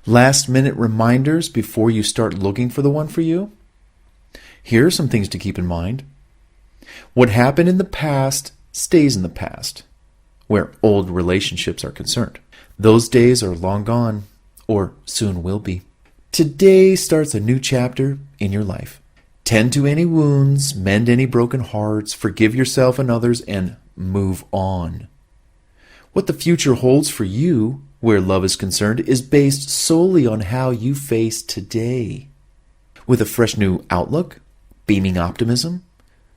Last-minute reminders before you start looking for the one for you? Here are some things to keep in mind. What happened in the past stays in the past, where old relationships are concerned. Those days are long gone, or soon will be. Today starts a new chapter in your life. Tend to any wounds, mend any broken hearts, forgive yourself and others, and move on. What the future holds for you, where love is concerned, is based solely on how you face today. With a fresh new outlook, beaming optimism,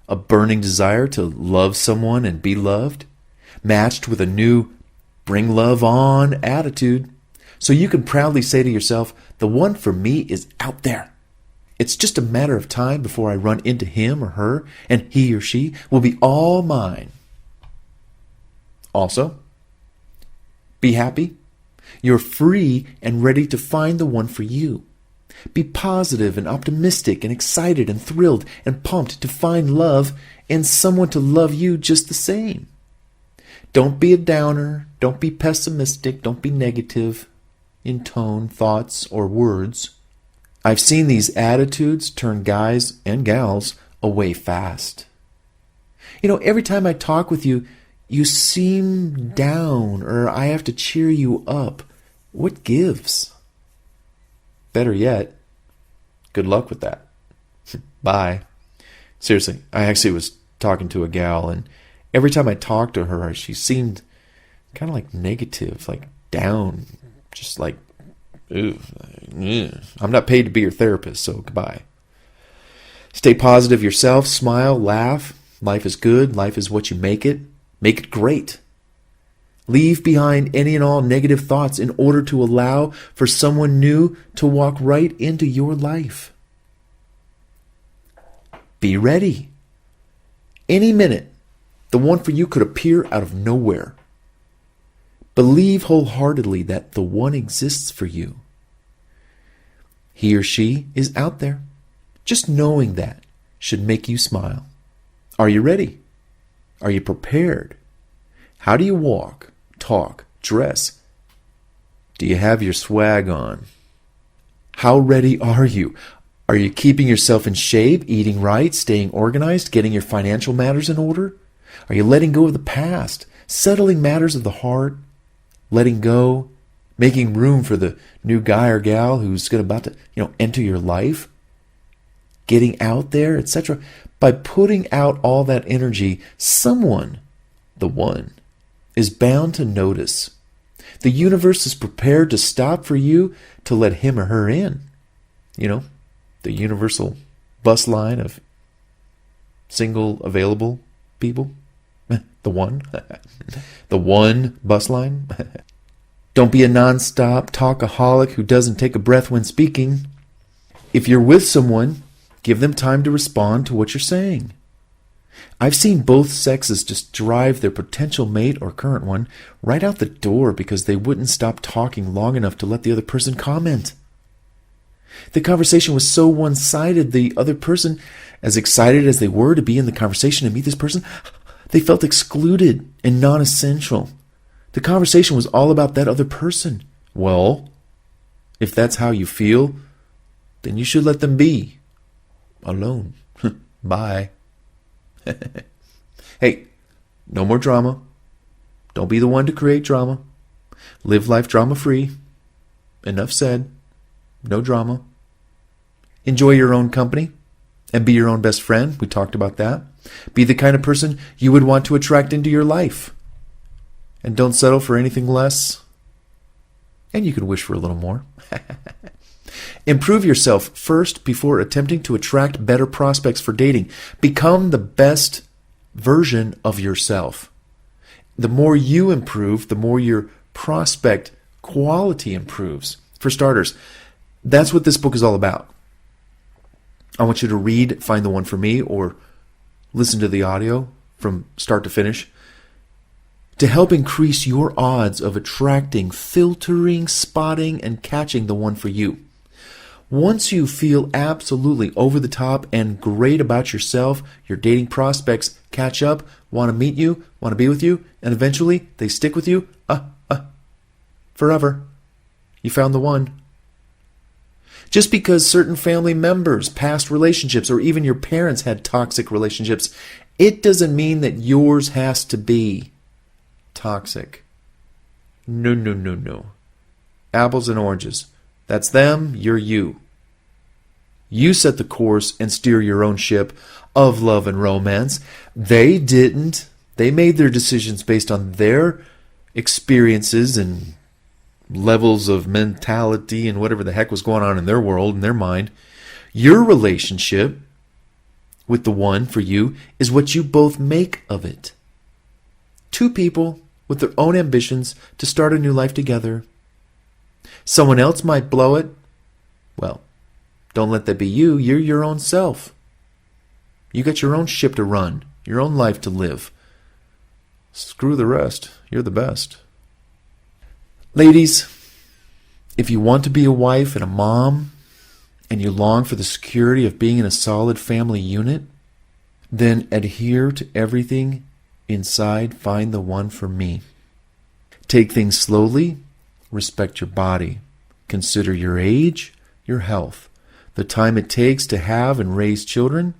a burning desire to love someone and be loved, matched with a new bring love on attitude, so you can proudly say to yourself, the one for me is out there. It's just a matter of time before I run into him or her, and he or she will be all mine. Also, be happy. You're free and ready to find the one for you. Be positive and optimistic and excited and thrilled and pumped to find love and someone to love you just the same. Don't be a downer. Don't be pessimistic. Don't be negative in tone, thoughts, or words. I've seen these attitudes turn guys and gals away fast. Every time I talk with you, you seem down, or I have to cheer you up. What gives? Better yet, good luck with that. Bye. Seriously, I actually was talking to a gal, and every time I talked to her, she seemed kind of like negative, like down, just like, ooh, I'm not paid to be your therapist, so goodbye. Stay positive yourself, smile, laugh. Life is good. Life is what you make it. Make it great. Leave behind any and all negative thoughts in order to allow for someone new to walk right into your life. Be ready. Any minute, the one for you could appear out of nowhere. Believe wholeheartedly that the one exists for you. He or she is out there. Just knowing that should make you smile. Are you ready? Are you prepared? How do you walk, talk, dress? Do you have your swag on? How ready are you? Are you keeping yourself in shape, eating right, staying organized, getting your financial matters in order? Are you letting go of the past, settling matters of the heart, letting go, making room for the new guy or gal who's about to, enter your life, getting out there, etc.? By putting out all that energy, someone, the one, is bound to notice. The universe is prepared to stop for you to let him or her in. The universal bus line of single available people. The one. The one bus line. Don't be a nonstop talkaholic who doesn't take a breath when speaking. If you're with someone, give them time to respond to what you're saying. I've seen both sexes just drive their potential mate or current one right out the door because they wouldn't stop talking long enough to let the other person comment. The conversation was so one-sided, the other person, as excited as they were to be in the conversation and meet this person, they felt excluded and non-essential. The conversation was all about that other person. Well, if that's how you feel, then you should let them be. Alone. Bye. Hey, no more drama. Don't be the one to create drama. Live life drama-free. Enough said. No drama. Enjoy your own company and be your own best friend. We talked about that. Be the kind of person you would want to attract into your life. And don't settle for anything less. And you can wish for a little more. Improve yourself first before attempting to attract better prospects for dating. Become the best version of yourself. The more you improve, the more your prospect quality improves. For starters, that's what this book is all about. I want you to read Find the One for Me or listen to the audio from start to finish to help increase your odds of attracting, filtering, spotting, and catching the one for you. Once you feel absolutely over the top and great about yourself, your dating prospects catch up, want to meet you, want to be with you, and eventually they stick with you forever. You found the one. Just because certain family members, past relationships, or even your parents had toxic relationships, it doesn't mean that yours has to be toxic. No, no, no, no. Apples and oranges. That's them, you're you. You set the course and steer your own ship of love and romance. They didn't. They made their decisions based on their experiences and levels of mentality and whatever the heck was going on in their world, in their mind. Your relationship with the one for you is what you both make of it. Two people with their own ambitions to start a new life together. Someone else might blow it. Well, don't let that be you. You're your own self. You got your own ship to run, your own life to live. Screw the rest. You're the best. Ladies, if you want to be a wife and a mom, and you long for the security of being in a solid family unit, then adhere to everything inside Find the One for Me. Take things slowly. Respect your body. Consider your age, your health, the time it takes to have and raise children,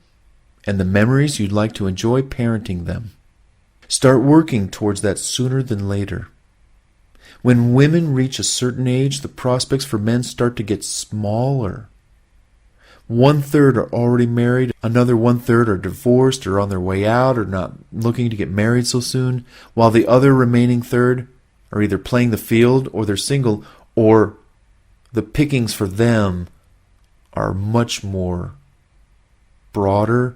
and the memories you'd like to enjoy parenting them. Start working towards that sooner than later. When women reach a certain age, the prospects for men start to get smaller. 1/3 are already married, another 1/3 are divorced or on their way out or not looking to get married so soon, while the other remaining third are either playing the field or they're single, or the pickings for them are much more broader.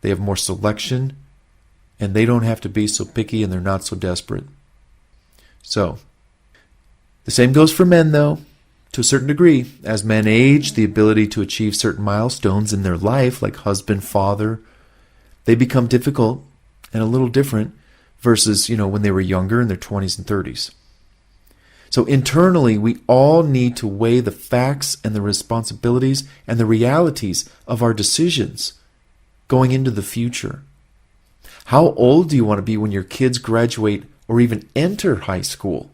They have more selection, and they don't have to be so picky, and they're not so desperate. So, the same goes for men, though, to a certain degree. As men age, the ability to achieve certain milestones in their life, like husband, father, they become difficult and a little different versus, when they were younger in their 20s and 30s. So internally, we all need to weigh the facts and the responsibilities and the realities of our decisions going into the future. How old do you want to be when your kids graduate or even enter high school?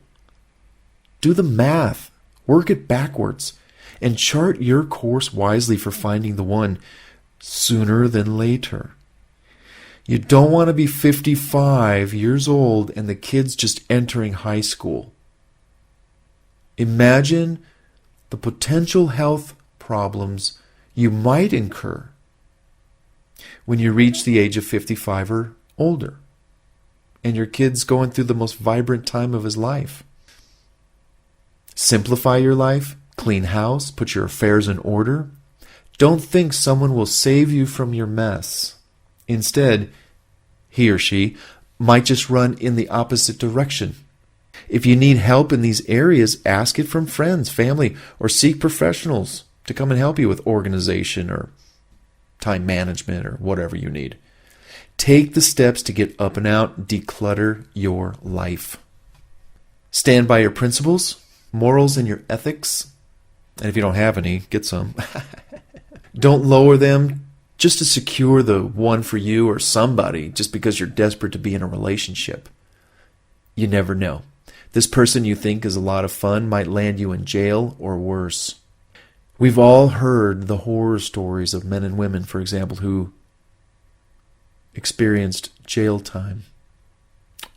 Do the math, work it backwards, and chart your course wisely for finding the one sooner than later. You don't want to be 55 years old and the kid's just entering high school. Imagine the potential health problems you might incur when you reach the age of 55 or older, and your kid's going through the most vibrant time of his life. Simplify your life, clean house, put your affairs in order. Don't think someone will save you from your mess. Instead, he or she might just run in the opposite direction. If you need help in these areas, ask it from friends, family, or seek professionals to come and help you with organization or time management or whatever you need. Take the steps to get up and out, declutter your life. Stand by your principles, morals, and your ethics. And if you don't have any, get some. Don't lower them just to secure the one for you or somebody just because you're desperate to be in a relationship. You never know. This person you think is a lot of fun might land you in jail or worse. We've all heard the horror stories of men and women, for example, who experienced jail time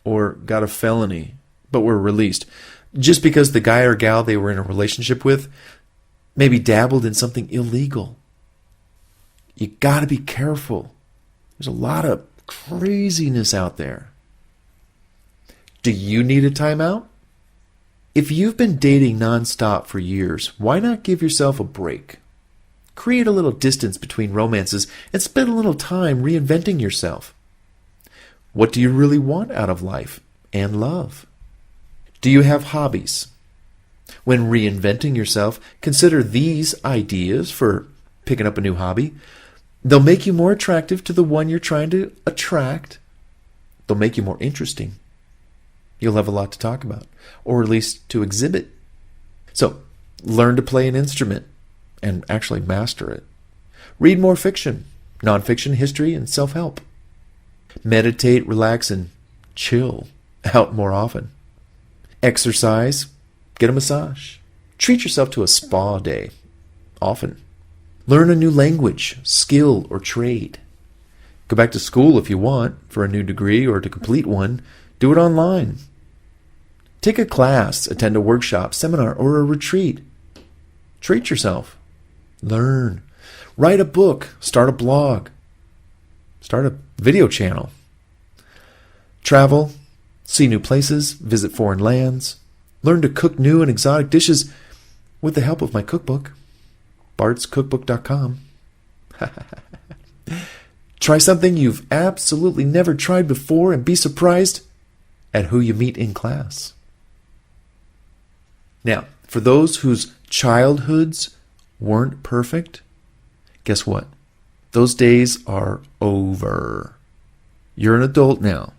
or got a felony but were released just because the guy or gal they were in a relationship with maybe dabbled in something illegal. You got to be careful. There's a lot of craziness out there. Do you need a timeout? If you've been dating nonstop for years, why not give yourself a break? Create a little distance between romances and spend a little time reinventing yourself. What do you really want out of life and love? Do you have hobbies? When reinventing yourself, consider these ideas for picking up a new hobby. They'll make you more attractive to the one you're trying to attract. They'll make you more interesting. You'll have a lot to talk about, or at least to exhibit. So, learn to play an instrument and actually master it. Read more fiction, nonfiction, history, and self-help. Meditate, relax, and chill out more often. Exercise, get a massage. Treat yourself to a spa day. often. Learn a new language, skill, or trade. Go back to school if you want for a new degree or to complete one. Do it online. Take a class, attend a workshop, seminar, or a retreat. Treat yourself. Learn. Write a book. Start a blog. Start a video channel. Travel. See new places. Visit foreign lands. Learn to cook new and exotic dishes with the help of my cookbook, bartscookbook.com. Try something you've absolutely never tried before and be surprised at who you meet in class. Now, for those whose childhoods weren't perfect, guess what? Those days are over. You're an adult now.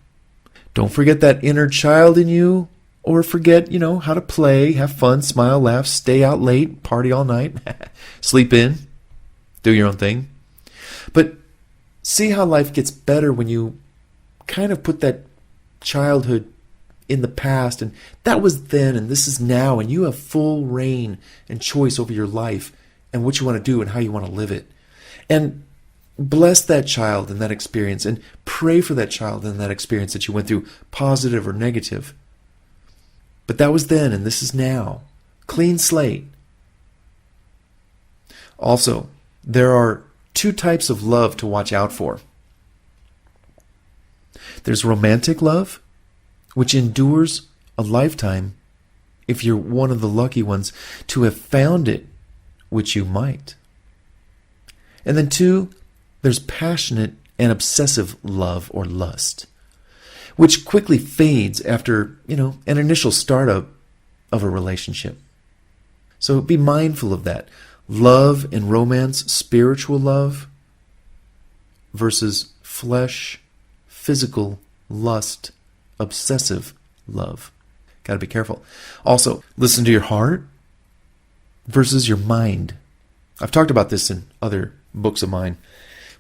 Don't forget that inner child in you, or forget, how to play, have fun, smile, laugh, stay out late, party all night, sleep in, do your own thing. But see how life gets better when you kind of put that childhood in the past, and that was then and this is now, and you have full reign and choice over your life and what you want to do and how you want to live it. And bless that child in that experience, and pray for that child in that experience that you went through, positive or negative. But that was then and this is now. Clean slate. Also, there are two types of love to watch out for. There's romantic love, which endures a lifetime if you're one of the lucky ones to have found it, which you might. And then two, there's passionate and obsessive love or lust, which quickly fades after, an initial startup of a relationship. So be mindful of that. Love and romance, spiritual love versus flesh, physical lust, obsessive love. Got to be careful. Also, listen to your heart versus your mind. I've talked about this in other books of mine.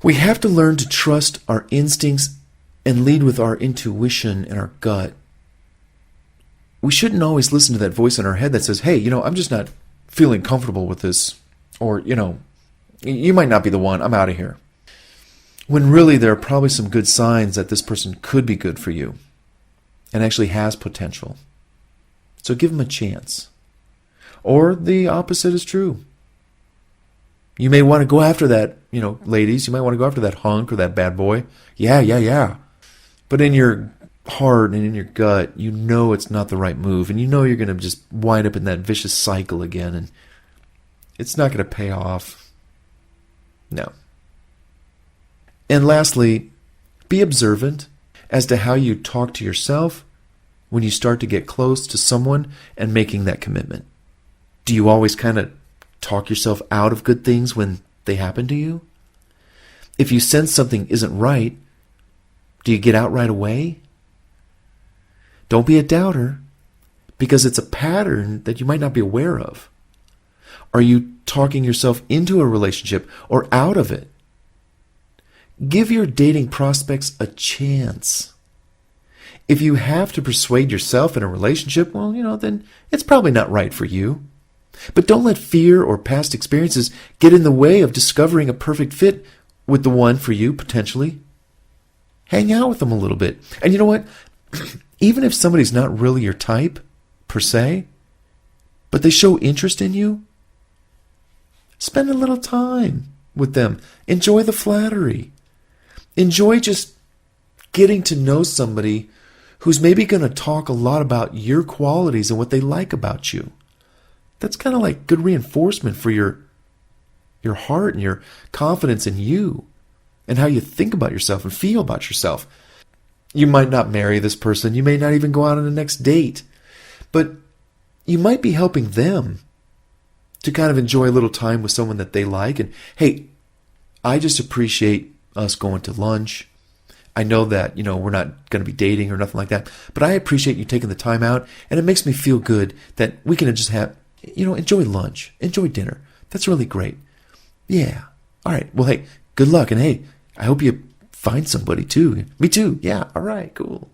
We have to learn to trust our instincts and lead with our intuition and our gut. We shouldn't always listen to that voice in our head that says, hey, I'm just not feeling comfortable with this. Or, you might not be the one. I'm out of here. When really there are probably some good signs that this person could be good for you and actually has potential. So give them a chance. Or the opposite is true. You may want to go after that, ladies, you might want to go after that hunk or that bad boy. Yeah. But in your heart and in your gut, it's not the right move. And you're going to just wind up in that vicious cycle again. And it's not going to pay off. No. And lastly, be observant as to how you talk to yourself when you start to get close to someone and making that commitment. Do you always kind of talk yourself out of good things when they happen to you? If you sense something isn't right, do you get out right away? Don't be a doubter, because it's a pattern that you might not be aware of. Are you talking yourself into a relationship or out of it? Give your dating prospects a chance. If you have to persuade yourself in a relationship, then it's probably not right for you. But don't let fear or past experiences get in the way of discovering a perfect fit with the one for you, potentially. Hang out with them a little bit. And you know what? Even if somebody's not really your type, per se, but they show interest in you, spend a little time with them. Enjoy the flattery. Enjoy just getting to know somebody who's maybe going to talk a lot about your qualities and what they like about you. That's kind of like good reinforcement for your heart and your confidence in you and how you think about yourself and feel about yourself. You might not marry this person. You may not even go out on the next date. But you might be helping them to kind of enjoy a little time with someone that they like. And, hey, I just appreciate us going to lunch. I know that, we're not going to be dating or nothing like that. But I appreciate you taking the time out. And it makes me feel good that we can just have, enjoy lunch. Enjoy dinner. That's really great. Yeah. All right. Well, hey, good luck. And, hey, I hope you find somebody too. Me too. Yeah. All right. Cool.